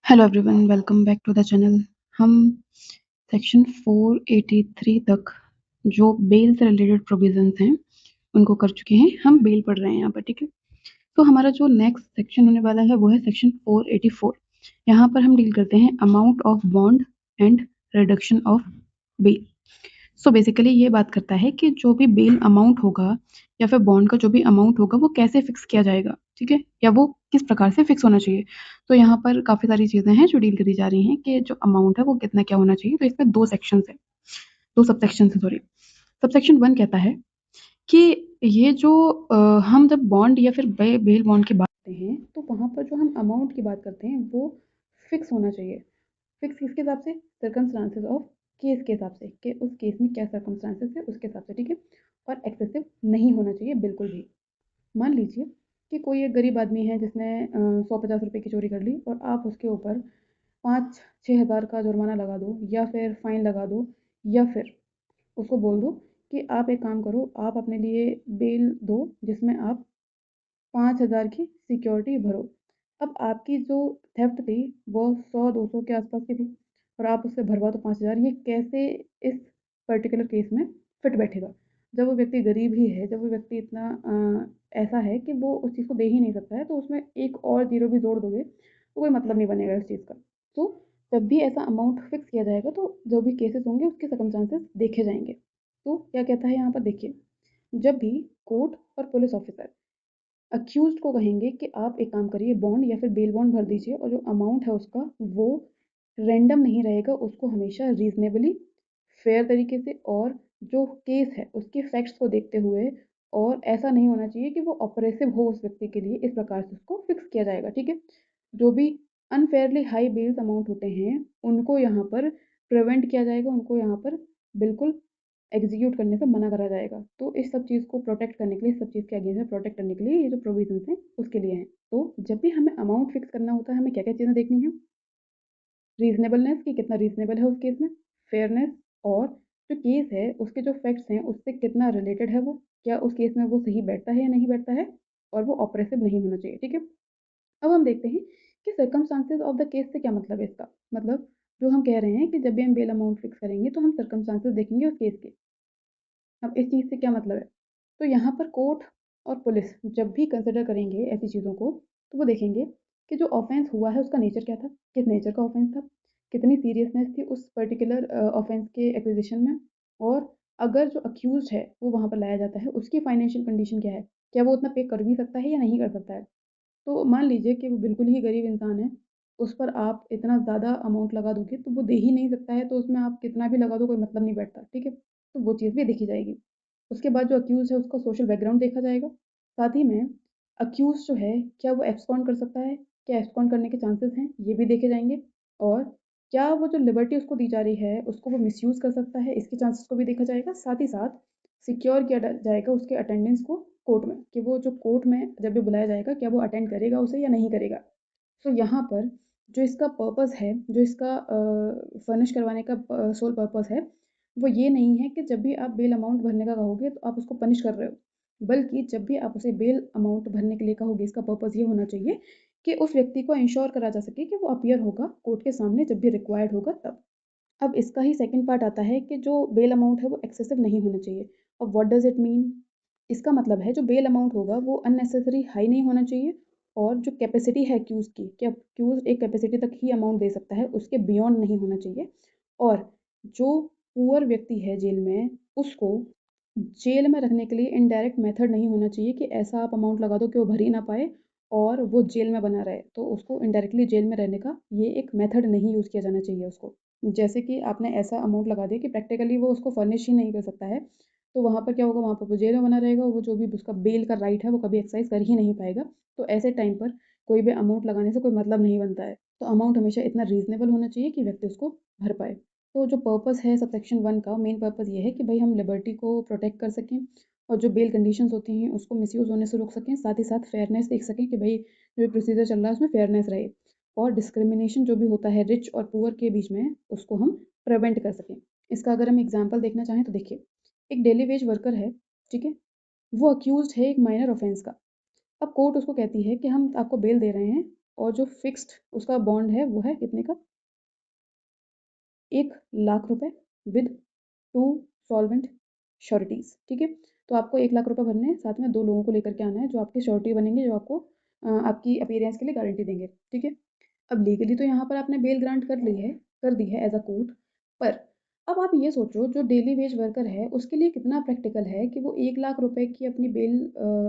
Hello everyone, welcome back to the channel. हम section 483 तक जो बेल से रिलेटेड प्रोविजंस हैं उनको कर चुके हैं। हम बेल पढ़ रहे हैं यहाँ पर, ठीक है। तो हमारा जो नेक्स्ट सेक्शन होने वाला है वो है सेक्शन 484। यहाँ पर हम डील करते हैं amount of bond and reduction of bail. So basically ये बात करता है कि जो भी बेल अमाउंट होगा या फिर बॉन्ड का जो भी अमाउंट होगा वो कैसे फिक्स किया जाएगा, ठीक है, या वो किस प्रकार से फिक्स होना चाहिए। तो यहाँ पर काफ़ी सारी चीज़ें हैं जो डील करी जा रही हैं कि जो अमाउंट है वो कितना क्या होना चाहिए। तो इसमें दो सेक्शन है, दो सब सेक्शन है, सॉरी। सब सेक्शन 1 कहता है कि ये जो हम जब बॉन्ड या फिर बेल बॉन्ड की बात करते हैं तो वहाँ पर जो हम अमाउंट की बात करते हैं वो फिक्स होना चाहिए। फिक्स किसके हिसाब से? सर्कमस्टांसेस ऑफ केस के हिसाब से, कि उस केस में क्या सर्कमस्टांसेस है उसके हिसाब से, ठीक है। और एक्सेसिव नहीं होना चाहिए बिल्कुल भी। मान लीजिए कि कोई एक गरीब आदमी है जिसने 150 रुपये की चोरी कर ली और आप उसके ऊपर 5-6 हज़ार का जुर्माना लगा दो या फिर फाइन लगा दो, या फिर उसको बोल दो कि आप एक काम करो, आप अपने लिए बेल दो जिसमें आप 5,000 की सिक्योरिटी भरो। अब आपकी जो थेफ्ट थी वो 100-200 के आसपास की थी और आप उससे भरवा तो 5,000, ये कैसे इस पर्टिकुलर केस में फिट बैठेगा? जब वो व्यक्ति गरीब ही है, जब वो व्यक्ति इतना ऐसा है कि वो उस चीज़ को दे ही नहीं सकता है, तो उसमें एक और ज़ीरो भी जोड़ दोगे तो कोई मतलब नहीं बनेगा इस चीज़ का। तो जब भी ऐसा अमाउंट फिक्स किया जाएगा तो जो भी केसेस होंगे उसके सर्कमस्टांसेस देखे जाएंगे। तो क्या कहता है यहाँ पर, देखिए, जब भी कोर्ट और पुलिस ऑफिसर अक्यूज़्ड को कहेंगे कि आप एक काम करिए, बॉन्ड या फिर बेल बॉन्ड भर दीजिए, और जो अमाउंट है उसका वो रैंडम नहीं रहेगा, उसको हमेशा रीज़नेबली फेयर तरीके से और जो केस है उसके फैक्ट्स को देखते हुए, और ऐसा नहीं होना चाहिए कि वो ऑपरेसिव हो उस व्यक्ति के लिए, इस प्रकार से उसको फिक्स किया जाएगा, ठीक है। जो भी अनफेयरली हाई बेल्स अमाउंट होते हैं उनको यहाँ पर प्रिवेंट किया जाएगा, उनको यहाँ पर बिल्कुल एग्जीक्यूट करने से मना करा जाएगा। तो इस सब चीज़ को प्रोटेक्ट करने के लिए, इस सब चीज़ के अगेंस्ट में प्रोटेक्ट करने के लिए ये जो प्रोविजंस हैं उसके लिए हैं। तो जब भी हमें अमाउंट फिक्स करना होता है हमें क्या क्या चीज़ें देखनी है? रीजनेबलनेस, कि कितना रीजनेबल है उस केस में, फेयरनेस, और जो केस है उसके जो फैक्ट्स हैं उससे कितना रिलेटेड है वो, क्या उस केस में वो सही बैठता है या नहीं बैठता है, और वो ऑपरेसिव नहीं होना चाहिए, ठीक है। अब हम देखते हैं कि सर्कमस्टांसेस ऑफ द केस से क्या मतलब है इसका। मतलब जो हम कह रहे हैं कि जब भी हम बेल अमाउंट फिक्स करेंगे तो हम सर्कमस्टांसेस देखेंगे उस केस के। अब इस चीज़ से क्या मतलब है? तो यहाँ पर कोर्ट और पुलिस जब भी कंसिडर करेंगे ऐसी चीज़ों को, तो वो देखेंगे कि जो ऑफेंस हुआ है उसका नेचर क्या था, किस नेचर का ऑफेंस था, कितनी सीरियसनेस थी उस पर्टिकुलर ऑफेंस के एक्विजिशन में, और अगर जो अक्यूज है वो वहाँ पर लाया जाता है उसकी फाइनेंशियल कंडीशन क्या है, क्या वो उतना पे कर भी सकता है या नहीं कर सकता है। तो मान लीजिए कि वो बिल्कुल ही गरीब इंसान है, उस पर आप इतना ज़्यादा अमाउंट लगा दोगे तो वो दे ही नहीं सकता है, तो उसमें आप कितना भी लगा दो कोई मतलब नहीं बैठता, ठीक है। तो वो चीज़ भी देखी जाएगी। उसके बाद जो अक्यूज़ है उसका सोशल बैकग्राउंड देखा जाएगा। साथ ही में अक्यूज़ जो है क्या वो एब्सकॉन्ड कर सकता है? क्या एब्सकॉन्ड करने के चांसेस हैं? ये भी देखे जाएँगे। और क्या वो जो लिबर्टी उसको दी जा रही है उसको वो मिसयूज़ कर सकता है? इसके चांसेस को भी देखा जाएगा। साथ ही साथ सिक्योर किया जाएगा उसके अटेंडेंस को कोर्ट में, कि वो जो कोर्ट में जब भी बुलाया जाएगा क्या वो अटेंड करेगा उसे या नहीं करेगा। तो यहाँ पर जो इसका पर्पस है, जो इसका फर्निश करवाने का सोल पर्पस है, वो ये नहीं है कि जब भी आप बेल अमाउंट भरने का कहोगे तो आप उसको पनिश कर रहे हो, बल्कि जब भी आप उसे बेल अमाउंट भरने के लिए कहोगे इसका पर्पस ये होना चाहिए कि उस व्यक्ति को इंश्योर करा जा सके कि वो अपीयर होगा कोर्ट के सामने जब भी रिक्वायर्ड होगा तब। अब इसका ही सेकंड पार्ट आता है कि जो बेल अमाउंट है वो एक्सेसिव नहीं होना चाहिए। अब व्हाट डज़ इट मीन? इसका मतलब है जो बेल अमाउंट होगा वो अननेसेसरी हाई नहीं होना चाहिए, और जो कैपेसिटी है अक्यूज़ की, कि अक्यूज़ एक कैपेसिटी तक ही अमाउंट दे सकता है, उसके बियॉन्ड नहीं होना चाहिए। और जो पुअर व्यक्ति है जेल में, उसको जेल में रखने के लिए इनडायरेक्ट मेथड नहीं होना चाहिए कि ऐसा आप अमाउंट लगा दो कि वो भर ही ना पाए और वो जेल में बना रहे। तो उसको इनडायरेक्टली जेल में रहने का ये एक मेथड नहीं यूज़ किया जाना चाहिए उसको। जैसे कि आपने ऐसा अमाउंट लगा दिया कि प्रैक्टिकली वो उसको फर्निश ही नहीं कर सकता है, तो वहाँ पर क्या होगा, वहाँ पर वो जेल में बना रहेगा, वो जो भी उसका बेल का राइट है वो कभी एक्सरसाइज कर ही नहीं पाएगा। तो ऐसे टाइम पर कोई भी अमाउंट लगाने से कोई मतलब नहीं बनता है। तो अमाउंट हमेशा इतना रीज़नेबल होना चाहिए कि व्यक्ति उसको भर पाए। तो जो पर्पस है सबसेक्शन 1 का, मेन पर्पस ये है कि भाई हम लिबर्टी को प्रोटेक्ट कर सकें, और जो बेल कंडीशंस होती हैं उसको मिसयूज़ होने से रोक सकें, साथ ही साथ फेयरनेस देख सकें कि भाई जो भी प्रोसीजर चल रहा है उसमें फेयरनेस रहे, और डिस्क्रिमिनेशन जो भी होता है रिच और पुअर के बीच में उसको हम प्रिवेंट कर सकें। इसका अगर हम एग्जांपल देखना चाहें तो देखिए, एक डेली वेज वर्कर है, ठीक है, वो अक्यूज़्ड है एक माइनर ऑफेंस का। अब कोर्ट उसको कहती है कि हम आपको बेल दे रहे हैं और जो फिक्स्ड उसका बॉन्ड है वो है कितने का, 1,00,000 रुपए विद 2 सॉल्वेंट श्योरिटीज। ठीक है, तो आपको 1,00,000 रुपए भरने हैं, साथ में 2 लोगों को लेकर के आना है जो आपके श्योरिटी बनेंगे, जो आपको आपकी अपीयरेंस के लिए गारंटी देंगे। ठीक है, अब लीगली तो यहाँ पर आपने बेल ग्रांट कर दी है एज अ कोर्ट, पर अब आप ये सोचो जो डेली वेज वर्कर है उसके लिए कितना प्रैक्टिकल है कि वो 1,00,000 रुपए की अपनी बेल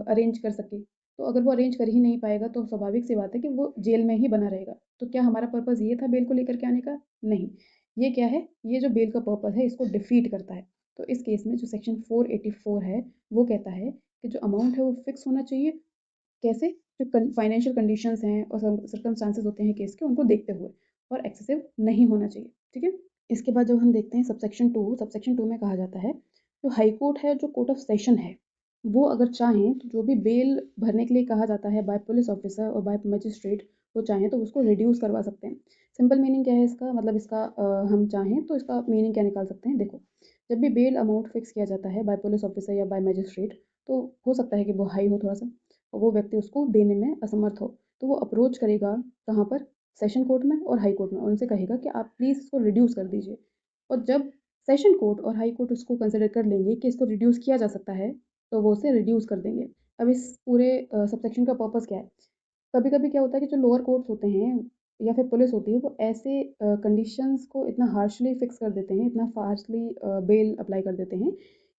अरेंज कर सके। तो अगर वो अरेंज कर ही नहीं पाएगा तो स्वाभाविक सी बात है कि वो जेल में ही बना रहेगा। तो क्या हमारा पर्पज़ ये था बेल को लेकर के आने का? नहीं। ये क्या है, ये जो बेल का पर्पज़ है इसको डिफीट करता है। तो इस केस में जो सेक्शन 484 है वो कहता है कि जो अमाउंट है वो फिक्स होना चाहिए। कैसे? जो फाइनेंशियल कंडीशंस हैं और सर्कमस्टांसेस होते हैं केस के, उनको देखते हुए, और एक्सेसिव नहीं होना चाहिए। ठीक है, इसके बाद जब हम देखते हैं सबसेक्शन टू में कहा जाता है जो हाई कोर्ट है, जो कोर्ट ऑफ सेशन है, वो अगर चाहें तो जो भी बेल भरने के लिए कहा जाता है बाय पुलिस ऑफिसर और बाय मजिस्ट्रेट, वो चाहें तो उसको रिड्यूस करवा सकते हैं। सिंपल मीनिंग क्या है इसका, मतलब इसका हम चाहें तो इसका मीनिंग क्या निकाल सकते हैं। देखो, जब भी बेल अमाउंट फिक्स किया जाता है बाय पुलिस ऑफिसर या बाय मजिस्ट्रेट, तो हो सकता है कि वो हाई हो थोड़ा सा और वो व्यक्ति उसको देने में असमर्थ हो, तो वो अप्रोच करेगा कहाँ पर, सेशन कोर्ट में और हाई कोर्ट में, उनसे कहेगा कि आप प्लीज़ इसको रिड्यूस कर दीजिए। और जब सेशन कोर्ट और हाई कोर्ट उसको कंसिडर कर लेंगे कि इसको रिड्यूस किया जा सकता है, तो वो उसे रिड्यूस कर देंगे। अब इस पूरे सबसेक्शन का पर्पज़ क्या है? कभी-कभी क्या होता है कि जो लोअर कोर्ट्स होते हैं या फिर पुलिस होती है, वो ऐसे कंडीशंस को इतना हार्शली फिक्स कर देते हैं, इतना फास्टली बेल अप्लाई कर देते हैं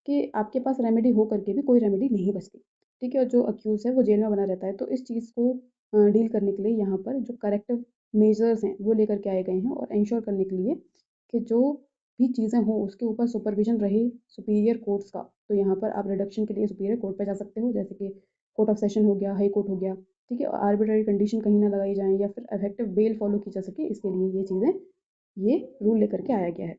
कि आपके पास रेमेडी हो करके भी कोई रेमेडी नहीं बचती। ठीक है, और जो अक्यूज़ है वो जेल में बना रहता है। तो इस चीज़ को डील करने के लिए यहाँ पर जो करेक्टिव मेजर्स हैं वो लेकर के आए गए हैं, और इंश्योर करने के लिए कि जो भी चीज़ें हों उसके ऊपर सुपरविजन रहे सुपीरियर कोर्ट्स का। तो यहाँ पर आप रिडक्शन के लिए सुपीरियर कोर्ट पे जा सकते हो, जैसे कि कोर्ट ऑफ सेशन हो गया, हाई कोर्ट हो गया। ठीक है, और आर्बिट्ररी कंडीशन कहीं ना लगाई जाए या फिर इफेक्टिव बेल फॉलो की जा सके, इसके लिए ये चीज़ें, ये रूल लेकर के आया गया है।